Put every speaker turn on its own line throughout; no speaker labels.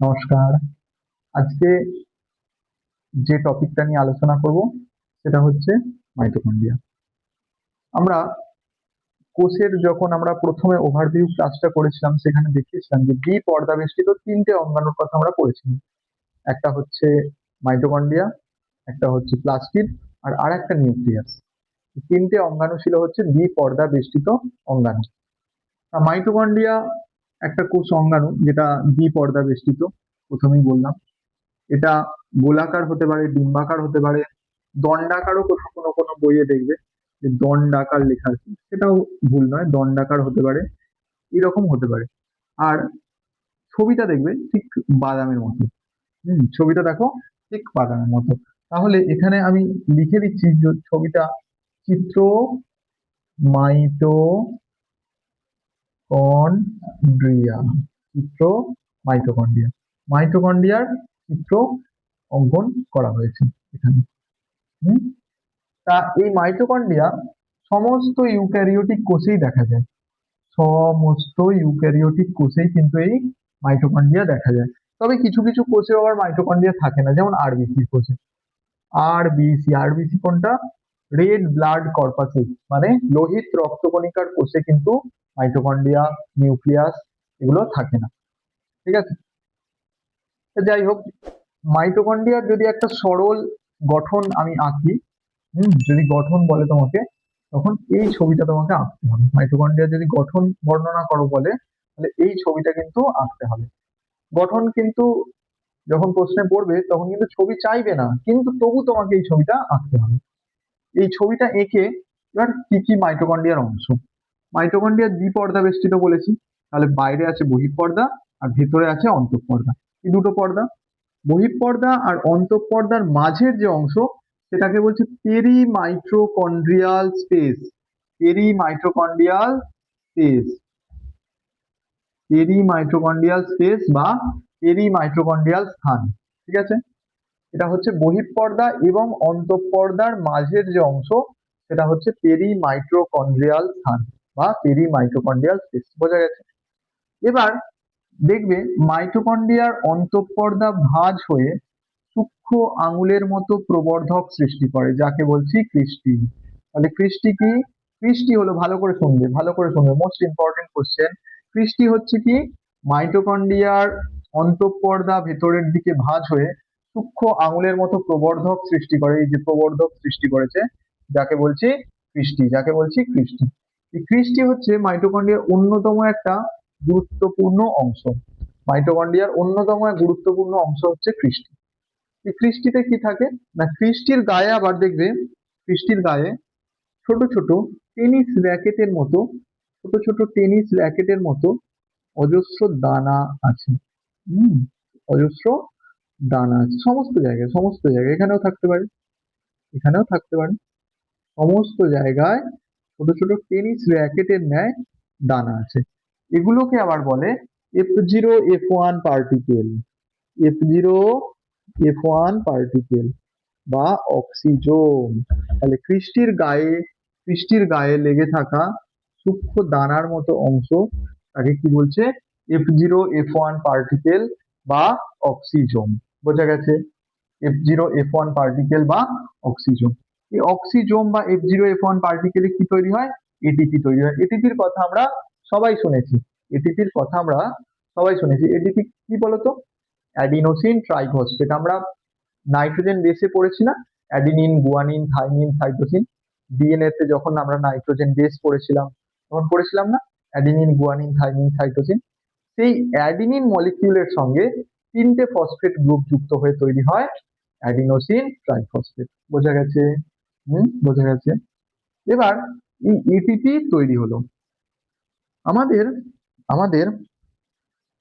নমস্কার। আজকে যে টপিকটা নিয়ে আলোচনা করব সেটা হচ্ছে মাইটোকন্ড্রিয়া। আমরা কোষের যখন আমরা প্রথমে ওভারভিউ ক্লাসটা করেছিলাম সেখানে দেখিয়েছিলাম যে পর্দা বেষ্টিত তিনটে অঙ্গাণুর কথা আমরা পড়েছিলাম। একটা হচ্ছে মাইটোকন্ড্রিয়া, একটা হচ্ছে প্লাস্টিড, আর আরেকটা নিউক্লিয়াস। তিনটে অঙ্গাণু ছিল হচ্ছে পর্দা বেষ্টিত অঙ্গাণু। মাইটোকন্ড্রিয়া একটা কোষ অঙ্গাণু যেটা পর্দা বেষ্টিত, প্রথমেই বললাম। এটা গোলাকার হতে পারে, ডিম্বাকার হতে পারে, দণ্ডাকারও কোনো কোনো বইয়ে দেখবে যে দণ্ডাকার লেখা আছে, সেটাও ভুল নয়, দণ্ডাকার হতে পারে, এরকম হতে পারে। আর ছবিটা দেখবে ঠিক বাদামের মতো। ছবিটা দেখো ঠিক বাদামের মতো। তাহলে এখানে আমি লিখে দিচ্ছি ছবিটা, চিত্র মাইটোকন্ড্রিয়া, চিত্র মাইটোকন্ড্রিয়া, মাইটোকন্ড্রিয়ার চিত্র অঙ্কন করা হয়েছে এখানে। তা এই মাইটোকন্ড্রিয়া সমস্ত ইউক্যারিওটিক কোষেই দেখা যায়, সমস্ত ইউক্যারিওটিক কোষেই কিন্তু এই মাইটোকন্ড্রিয়া দেখা যায়। তবে কিছু কিছু কোষে আবার মাইটোকন্ড্রিয়া থাকে না, যেমন আরবিসি কোষে। আরবিসি কোনটা? রেড ব্লাড কর্পাসেস, মানে লোহিত রক্তকণিকার কোষে কিন্তু মাইটোকন্ড্রিয়া, নিউক্লিয়াস এগুলো থাকে না। ঠিক আছে, যাই হোক, মাইটোকন্ড্রিয়ার যদি একটা সরল গঠন আমি আঁকি, যদি গঠন বলে তোমাকে, তখন এই ছবিটা তোমাকে আঁকতে হবে। মাইটোকন্ড্রিয়া যদি গঠন বর্ণনা করো বলে, তাহলে এই ছবিটা কিন্তু আঁকতে হবে। গঠন কিন্তু যখন প্রশ্নে পড়বে তখন কিন্তু ছবি চাইবে না, কিন্তু তবু তোমাকে এই ছবিটা আঁকতে হবে। এই ছবিটা এঁকে এবার কি কি মাইটোকন্ড্রিয়ার অংশ? মাইটোকন্ড্রিয়া দ্বিপর্দা বেষ্টিত বলেছি, তাহলে বাইরে আছে বহিঃপর্দা আর ভেতরে আছে অন্তঃপর্দা। এই দুটো পর্দা, বহিঃপর্দা আর অন্তঃপর্দার মাঝের যে অংশ সেটাকে বলছে পেরিমাইটোকন্ড্রিয়াল স্পেস। পেরিমাইটোকন্ড্রিয়াল স্পেস, পেরিমাইটোকন্ড্রিয়াল স্পেস বা পেরিমাইটোকন্ড্রিয়াল স্থান। ঠিক আছে, এটা হচ্ছে বহিঃপর্দা এবং অন্তঃপর্দার মাঝের যে অংশ সেটা হচ্ছে পেরিমাইটোকন্ড্রিয়াল স্থান বা পেরিমাইটোকন্ড্রিয়াল স্পেস। বোঝা গেছে? এবার দেখবে মাইটোকন্ড্রিয়ার অন্তঃপর্দা ভাঁজ হয়ে সূক্ষ্ম আঙুলের মতো প্রবর্ধক সৃষ্টি করে, যাকে বলছি ক্রিস্টি। তাহলে ক্রিস্টি কি? ক্রিস্টি হলো, ভালো করে শুনবে, ভালো করে শুনবে, মোস্ট ইম্পর্টেন্ট কোশ্চেন। ক্রিস্টি হচ্ছে কি? মাইটোকন্ড্রিয়ার অন্তঃপর্দা ভেতরের দিকে ভাঁজ হয়ে সূক্ষ্ম আঙুলের মতো প্রবর্ধক সৃষ্টি করে। এই যে প্রবর্ধক সৃষ্টি করেছে, যাকে বলছি ক্রিস্টি, যাকে বলছি ক্রিস্টি। এই ক্রিস্টি হচ্ছে মাইটোকন্ড্রিয়ার অন্যতম একটা গুরুত্বপূর্ণ অংশ। মাইটোকন্ড্রিয়ার অন্যতম এক গুরুত্বপূর্ণ অংশ হচ্ছে ক্রিস্টি। এই ক্রিস্টিতে কি থাকে না, ক্রিস্টির গায়ে আবার দেখবে, ক্রিস্টির গায়ে ছোট ছোট টেনিস র্যাকেটের মতো, ছোট ছোট টেনিস র্যাকেটের মতো অজস্র দানা আছে। অজস্র দানা আছে সমস্ত জায়গায়, সমস্ত জায়গায়, এখানেও থাকতে পারে, এখানেও থাকতে পারে, সমস্ত জায়গায় ছোট ছোট টেনিস র্যাকেটের ন্যায় দানা আছে। এগুলোকে আবার বলে F0F1 পার্টিকেল, F0F1 পার্টিকেল বা অক্সিজোম। তাহলে কৃষ্টির গায়ে লেগে থাকা সূক্ষ্ম দানার মতো অংশ তাকে কি বলছে? F0F1 পার্টিকেল বা অক্সিজোম। বোঝা গেছে? F0F1 পার্টিকেল বা অক্সিজোম। এই অক্সিজোম বা F0F1 পার্টিকেলে কি তৈরি হয়? এটিপি তৈরি হয়। এটিপির কথা আমরা সবাই শুনেছি, এটিপির কথা আমরা সবাই শুনেছি। এটিপি কি বলতো? Adenosine triphosphate. আমরা নাইট্রোজেন বেসে পড়েছি না, adenine, guanine, thymine, cytosine. DNA তে যখন আমরা নাইট্রোজেন বেস পড়েছিলাম তখন পড়েছিলাম না অ্যাডিনিন, গুয়ানিন, থাইমিন, সাইটোসিন। সেই অ্যাডিনিন মলিকিউলের সঙ্গে তিনটে ফসফেট গ্রুপ যুক্ত হয়ে তৈরি হয় অ্যাডিনোসিন ট্রাইফসফেট। বোঝা গেছে? বোঝা গেছে। এবার এই এটিপি তৈরি হলো। আমাদের আমাদের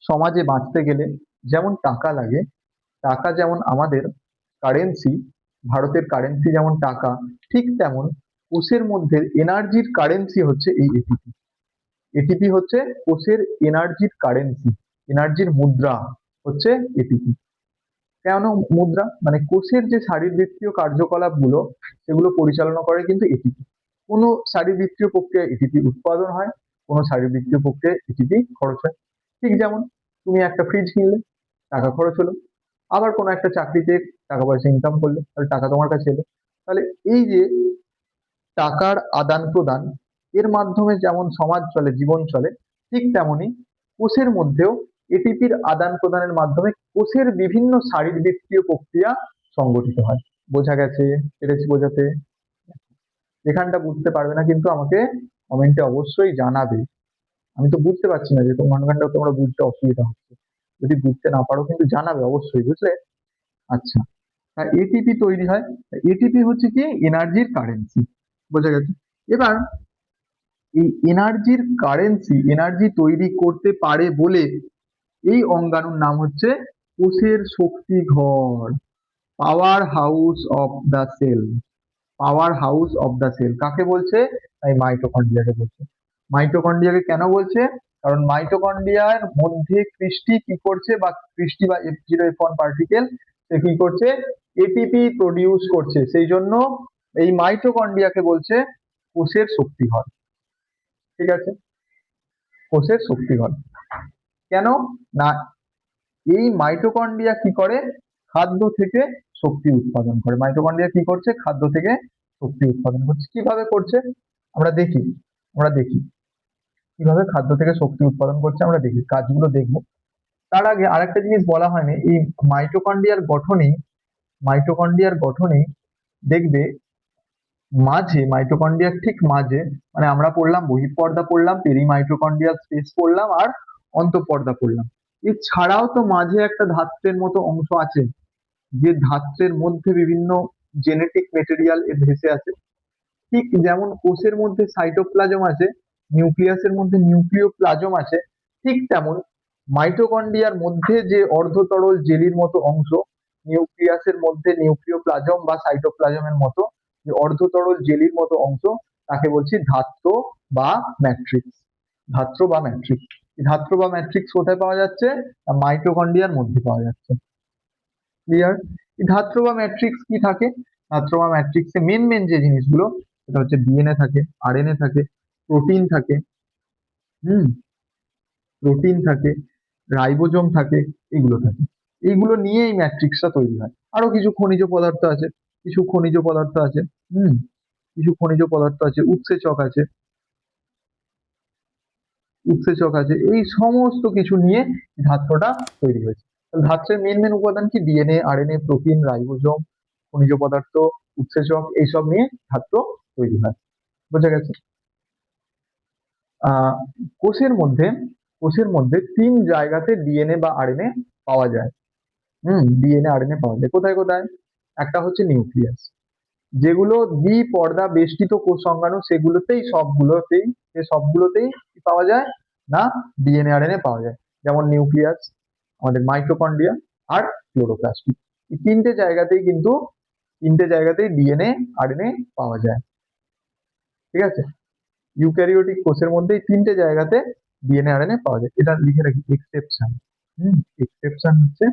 সমাজে বাঁচতে গেলে যেমন টাকা লাগে, টাকা যেমন আমাদের কারেন্সি, ভারতের কারেন্সি যেমন টাকা, ঠিক তেমন কোষের মধ্যে এনার্জির কারেন্সি হচ্ছে এই এটিপি। এটিপি হচ্ছে কোষের এনার্জির কারেন্সি, এনার্জির মুদ্রা হচ্ছে এটিপি। কেন মুদ্রা? মানে কোষের যে শারীরবৃত্তীয় কার্যকলাপ গুলো সেগুলো পরিচালনা করে কিন্তু এটিপি। কোনো শারীরবৃত্তীয় প্রক্রিয়ায় এটিপি উৎপাদন হয়, কোনো শারীরবৃত্তীয় প্রক্রিয়ায় এটিপি খরচ হয়। ঠিক যেমন তুমি একটা ফ্রিজ কিনলে, টাকা খরচ হলো, আবার কোনো একটা চাকরিতে টাকা পয়সা ইনকাম করলে, তাহলে টাকা তোমার কাছে এলো। তাহলে এই যে টাকার আদান প্রদান, এর মাধ্যমে যেমন সমাজ চলে, জীবন চলে, ঠিক তেমনি কোষের মধ্যেও এটিপির আদান প্রদানের মাধ্যমে কোষের বিভিন্ন শারীরবৃত্তীয় প্রক্রিয়া সংগঠিত হয়। বোঝা গেছে? পেরেছি বোঝাতে? এখানটা বুঝতে পারবে না কিন্তু আমাকে কমেন্টে অবশ্যই জানাবে। আমি তো বুঝতে পারছি না যে কোনখানটা তোমরা বুঝতে অসুবিধা হচ্ছে। যদি বুঝতে না পারো কিন্তু জানাবে অবশ্যই, বুঝলে? আচ্ছা, এটিপি তৈরি হয়। এটিপি হচ্ছে কি এনার্জির কারেন্সি। বোঝা গেছে? এবার এই এনার্জির কারেন্সি, এনার্জি তৈরি করতে পারে বলে এই অঙ্গাণুর নাম হচ্ছে কোষের শক্তি ঘর, powerhouse of the cell. Powerhouse of the cell কাকে বলছে? এই মাইটোকন্ড্রিয়াকে বলছে। মাইটোকন্ড্রিয়াকে কেন বলছে? কারণ মাইটোকন্ড্রিয়ার মধ্যে ক্রিস্টি কি করছে, বা ক্রিস্টি বা F0F1 পার্টিকেল সে কি করছে? এটিপি প্রডিউস করছে। সেই জন্য এই মাইটোকন্ড্রিয়াকে বলছে কোষের শক্তিঘর। ঠিক আছে? কোষের শক্তিঘর। কেন না, এই মাইটোকন্ড্রিয়া কি করে? খাদ্য থেকে শক্তি উৎপাদন করে। মাইটোকন্ড্রিয়া কি করছে? খাদ্য থেকে শক্তি উৎপাদন করছে। কিভাবে করছে আমরা দেখি। আমরা দেখি কিভাবে খাদ্য থেকে শক্তি উৎপাদন করছে, আমরা দেখি, কাজগুলো দেখবো। তার আগে আরেকটা জিনিস বলা হয়নি, এই মাইটোকন্ড্রিয়ার গঠনেই, মাইটোকন্ড্রিয়ার গঠনেই দেখবে মাঝে, মাইটোকন্ড্রিয়ার ঠিক মাঝে, মানে আমরা পড়লাম বহিঃপর্দা পড়লাম, পেরিমাইটোকন্ড্রিয়াল স্পেস পড়লাম, আর অন্তঃপর্দা পড়লাম। এছাড়াও তো মাঝে একটা ধাত্রের মতো অংশ আছে, যে ধাত্রের মধ্যে বিভিন্ন জেনেটিক মেটেরিয়াল এর ভেসে আছে। ঠিক যেমন কোষের মধ্যে সাইটোপ্লাজম আছে, নিউক্লিয়াসের মধ্যে নিউক্লিওপ্লাজম আছে, ঠিক তেমন মাইটোকন্ড্রিয়ার মধ্যে যে অর্ধতরল জেলির মতো অংশ, নিউক্লিয়াসের মধ্যে নিউক্লিওপ্লাজম বা সাইটোপ্লাজমের মতো যে অর্ধতরল জেলির মতো অংশ, তাকে বলছি ধাত্র বা ম্যাট্রিক্স। ধাত্র বা ম্যাট্রিক্স। ধাত্র বা ম্যাট্রিক্স কোথায় পাওয়া যাচ্ছে? মাইটোকন্ড্রিয়ার মধ্যে পাওয়া যাচ্ছে। ক্লিয়ার? ধাত্র বা ম্যাট্রিক্স কি থাকে? ধাত্র বা ম্যাট্রিক্সে মেন মেন যে জিনিসগুলো, সেটা হচ্ছে ডিএনএ থাকে, আরএনএ থাকে, প্রোটিন থাকে, প্রোটিন থাকে, রাইবোজোম থাকে, এগুলো থাকে। এইগুলো নিয়ে এই ম্যাট্রিক্সটা তৈরি হয়। আরো কিছু খনিজ পদার্থ আছে, কিছু খনিজ পদার্থ আছে, কিছু খনিজ পদার্থ আছে, উৎসেচক আছে, উৎসেচক আছে, এই সমস্ত কিছু নিয়ে ধাত্রটা তৈরি হয়েছে। ধাত্রের মেন মেন উপাদান কি? ডিএনএ, আরএনএ, প্রোটিন, রাইবোজোম, খনিজ পদার্থ, উৎসেচক, এইসব নিয়ে ধাত্র তৈরি হয়। বোঝা গেছে? আহ কোষের মধ্যে, কোষের মধ্যে 3 জায়গাতে ডিএনএ বা আরএনএ পাওয়া যায়। ডিএনএ আরএনএ পাওয়া যায় কোথায় কোথায়? একটা হচ্ছে নিউক্লিয়াস, যেগুলো দ্বিপর্দা বেষ্টিত কোষ অঙ্গাণু, সেগুলোতেই সবগুলোতেই, সবগুলোতেই কি পাওয়া যায় না? ডিএনএ আরএনএ পাওয়া যায়। যেমন নিউক্লিয়াস, আমাদের মাইটোকন্ড্রিয়া, আর ক্লোরোপ্লাস্ট। এই তিনটে জায়গাতেই কিন্তু, তিনটে জায়গাতেই ডিএনএ আরএনএ পাওয়া যায়। ঠিক আছে? ইউক্যারিওটিক কোষের মধ্যে এই তিনটে জায়গাতে ডিএনএ আরএনএ পাওয়া যায়। এটা লিখে রাখি, এক্সেপশন। এক্সেপশন হচ্ছে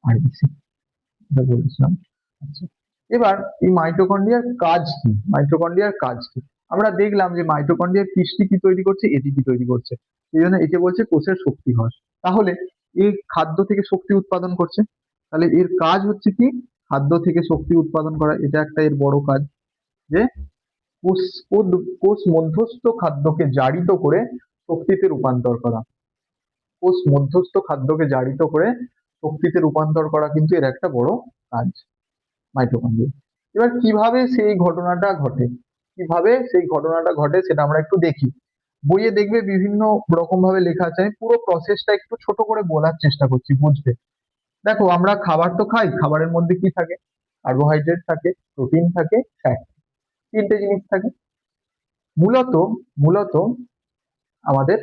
আরবিসি, এটা বলেছিলাম। আচ্ছা, এবার এই মাইটোকন্ড্রিয়ার কাজ কি? মাইটোকন্ড্রিয়ার কাজ কি? আমরা দেখলাম যে মাইটোকন্ড্রিয়ার কৃষ্টি কি তৈরি করছে? এটিপি তৈরি করছে। এই জন্য একে বলছে কোষের শক্তিঘর। তাহলে এই খাদ্য থেকে শক্তি উৎপাদন করছে, তাহলে এর কাজ হচ্ছে কি? খাদ্য থেকে শক্তি উৎপাদন করা। এটা একটা এর বড় কাজ, যে কোষ কোষ মধ্যস্থ খাদ্যকে জারিত করে শক্তিতে রূপান্তর করা। কোষ মধ্যস্থ খাদ্যকে জারিত করে শক্তিতে রূপান্তর করা কিন্তু এর একটা বড় কাজ, মাইটোকন্ড্রিয়া। এবার কিভাবে সেই ঘটনাটা ঘটে, কিভাবে সেই ঘটনাটা ঘটে সেটা আমরা একটু দেখি। বইয়ে দেখবে বিভিন্ন রকম ভাবে লেখা আছে, আমি পুরো প্রসেসটা একটু ছোট করে বলার চেষ্টা করছি, বুঝবে। দেখো, আমরা খাবার তো খাই, খাবারের মধ্যে কি থাকে? কার্বোহাইড্রেট থাকে, প্রোটিন থাকে, ফ্যাট, তিনটে জিনিস থাকে। মূলত মূলত আমাদের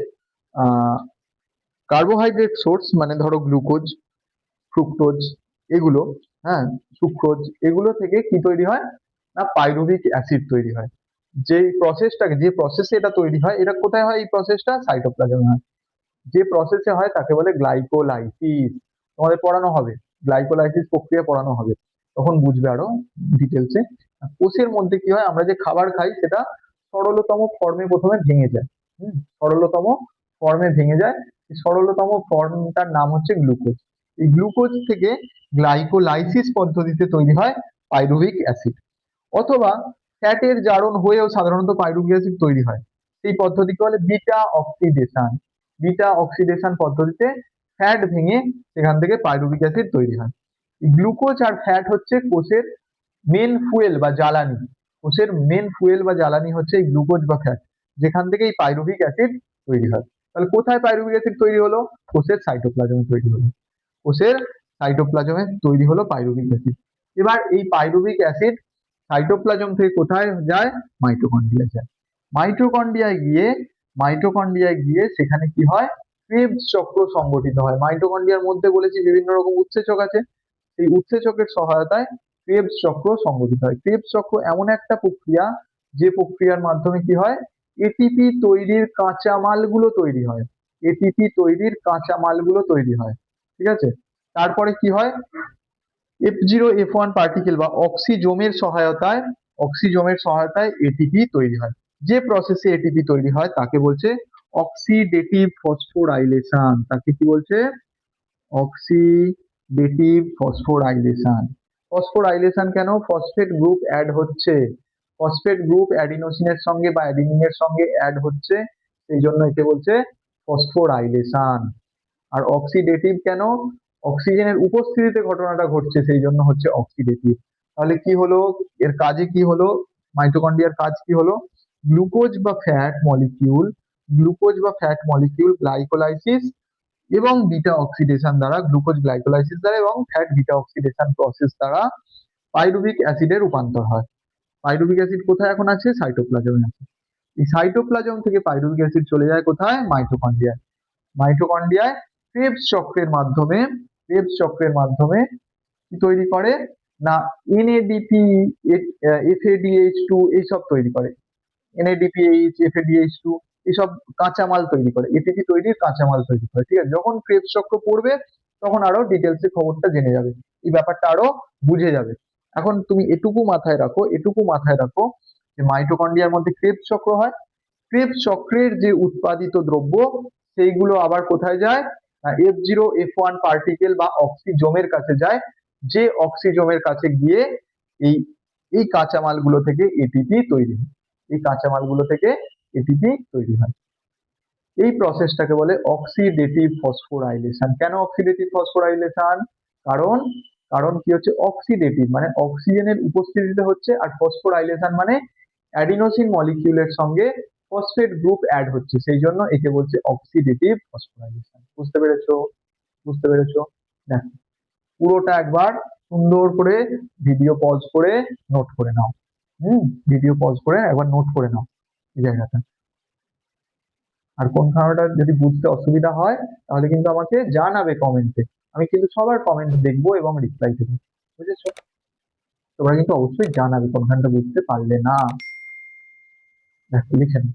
আহ কার্বোহাইড্রেট সোর্স, মানে ধরো গ্লুকোজ, ফ্রুক্টোজ, এগুলো, হ্যাঁ, সুক্রোজ, এগুলো থেকে কি তৈরি হয় না? পাইরুভিক অ্যাসিড তৈরি হয়। যে প্রসেসটাকে, যে প্রসেসে এটা তৈরি হয়, এটা কোথায় হয়? এই প্রসেসটা সাইটোপ্লাজমে হয়। যে প্রসেসে হয় তাকে বলে গ্লাইকোলাইসিস। তোমাদের পড়ানো হবে, গ্লাইকোলাইসিস প্রক্রিয়া পড়ানো হবে, তখন বুঝবে আরো ডিটেলসে। কোষের মধ্যে কি হয়? আমরা যে খাবার খাই সেটা সরলতম ফর্মে প্রথমে ভেঙে যায়। সরলতম ফর্মে ভেঙে যায়, এই সরলতম ফর্মটার নাম হচ্ছে গ্লুকোজ। এই গ্লুকোজ থেকে গ্লাইকোলাইসিস পদ্ধতিতে তৈরি হয় পাইরুভিক অ্যাসিড, অথবা ফ্যাটের জারণ হয়েও সাধারণত পাইরুভিক অ্যাসিড তৈরি হয়। সেই পদ্ধতিকে বলে বিটা অক্সিডেশন। বিটা অক্সিডেশন পদ্ধতিতে ফ্যাট ভেঙে সেখান থেকে পাইরুভিক অ্যাসিড তৈরি হয়। গ্লুকোজ আর ফ্যাট হচ্ছে কোষের মেন ফুয়েল বা জ্বালানি। কোষের মেন ফুয়েল বা জ্বালানি হচ্ছে এই গ্লুকোজ বা ফ্যাট, যেখান থেকে এই পাইরুভিক অ্যাসিড তৈরি হয়। তাহলে কোথায় পাইরুভিক অ্যাসিড তৈরি হলো? কোষের সাইটোপ্লাজমে তৈরি হলো। কোষের সাইটোপ্লাজমে তৈরি হলো পাইরুভিক অ্যাসিড। এবার এই পাইরুভিক অ্যাসিড সাইটোপ্লাজম থেকে কোথায় যায়? মাইটোকন্ড্রিয়ায় যায়। মাইটোকন্ড্রিয়ায় গিয়ে সেখানে কি হয়? ক্রেবস চক্র সংগঠিত হয়। মাইটোকন্ড্রিয়ার মধ্যে বলেছি বিভিন্ন রকম উৎসেচক আছে, সেই উৎসেচকের সহায়তায় ক্রেবস চক্র সংগঠিত হয়। ক্রেবস চক্র এমন একটা প্রক্রিয়া, যে প্রক্রিয়ার মাধ্যমে কি হয়? এটিপি তৈরির কাঁচামালগুলো তৈরি হয়। এটিপি তৈরির কাঁচামালগুলো তৈরি হয়। ঠিক আছে? তারপরে কি হয়? F0F1 পার্টিকেল বা অক্সিজোমের সহায়তায় এটিপি তৈরি হয়। যে প্রসেসে এটিপি তৈরি হয় তাকে বলছে অক্সিডেটিভ ফসফোরাইলেশন। তাকে কি বলছে? Oxidative phosphorylation. ফসফোরাইলেশন কেন? ফসফেট গ্রুপ অ্যাড হচ্ছে, ফসফেট গ্রুপ অ্যাডিনোসিনের সঙ্গে বা অ্যাডিনিনের সঙ্গে অ্যাড হচ্ছে, সেই জন্য একে বলছে ফসফোরাইলেশন। আর অক্সিডেটিভ কেন? অক্সিজেনের উপস্থিতিতে ঘটনাটা ঘটছে, সেই জন্য হচ্ছে অক্সিডেটিভ। তাহলে কি হলো? এর কাজে কি হলো? মাইটোকন্ড্রিয়ার কাজ কি হলো? গ্লুকোজ বা ফ্যাট মলিকিউল গ্লাইকোলাইসিস এবং বিটা অক্সিডেশন দ্বারা, গ্লুকোজ গ্লাইকোলাইসিস দ্বারা এবং ফ্যাট বিটা অক্সিডেশন প্রসেস দ্বারা পাইরুভিক অ্যাসিডে রূপান্তর হয়। পাইরুভিক অ্যাসিড কোথায় এখন আছে? সাইটোপ্লাজমে আছে। এই সাইটোপ্লাজম থেকে পাইরুভিক অ্যাসিড চলে যায় কোথায়? মাইটোকন্ড্রিয়ায়। মাইটোকন্ড্রিয়ায় ক্রেবস চক্রের মাধ্যমে কি তৈরি করে? না এনএডিপি, এফএডিএইচ2 এইসব তৈরি করে। এনএডিপিএইচ, এফএডিএইচ2 এইসব কাঁচামাল তৈরি করে, এটিপি তৈরির কাঁচামাল তৈরি করে। ঠিক আছে? যখন ক্রেবস চক্র পড়বে তখন আরো ডিটেলসে খবরটা জেনে যাবে, এই ব্যাপারটা আরো বুঝে যাবে। এখন তুমি এটুকু মাথায় রাখো যে মাইটোকন্ড্রিয়ার মধ্যে ক্রেবস চক্র হয়। ক্রেবস চক্রের যে উৎপাদিত দ্রব্য সেইগুলো আবার কোথায় যায়? F0F1 পার্টিকেল বা অক্সিজোমের কাছে যায়, যে অক্সিজোমের কাছে গিয়ে এই এই কাঁচামালগুলো থেকে এটিপি তৈরি হয়। এই কাঁচামালগুলো থেকে এটিপি তৈরি হয়। এই প্রসেসটাকে বলে অক্সিডেটিভ ফসফোরাইলেশন। কেন অক্সিডেটিভ ফসফোরাইলেশন? কারণ কারণ কি হচ্ছে? অক্সিডেটিভ মানে অক্সিজেনের উপস্থিতিতে হচ্ছে, আর ফসফোরাইলেশন মানে অ্যাডিনোসিন মলিকিউলের সঙ্গে ফসফেট গ্রুপ অ্যাড হচ্ছে, সেই জন্য একে বলছে অক্সিডেটিভ ফসফোরাইলেশন। বুঝতে পেরেছো? বুঝতে পেরেছো? দেখো পুরোটা একবার সুন্দর করে ভিডিও পজ করে নোট করে নাও। ভিডিও পজ করে একবার নোট করে নাও এই জায়গাটা। আর কোনখানটা যদি বুঝতে অসুবিধা হয় তাহলে কিন্তু আমাকে জানাবে কমেন্টে। আমি কিন্তু সবার কমেন্ট দেখবো এবং রিপ্লাই দেবো। বুঝেছো? তোমরা কিন্তু অবশ্যই জানাবে কোনখানটা বুঝতে পারলে না। দেখো লিখে নাও।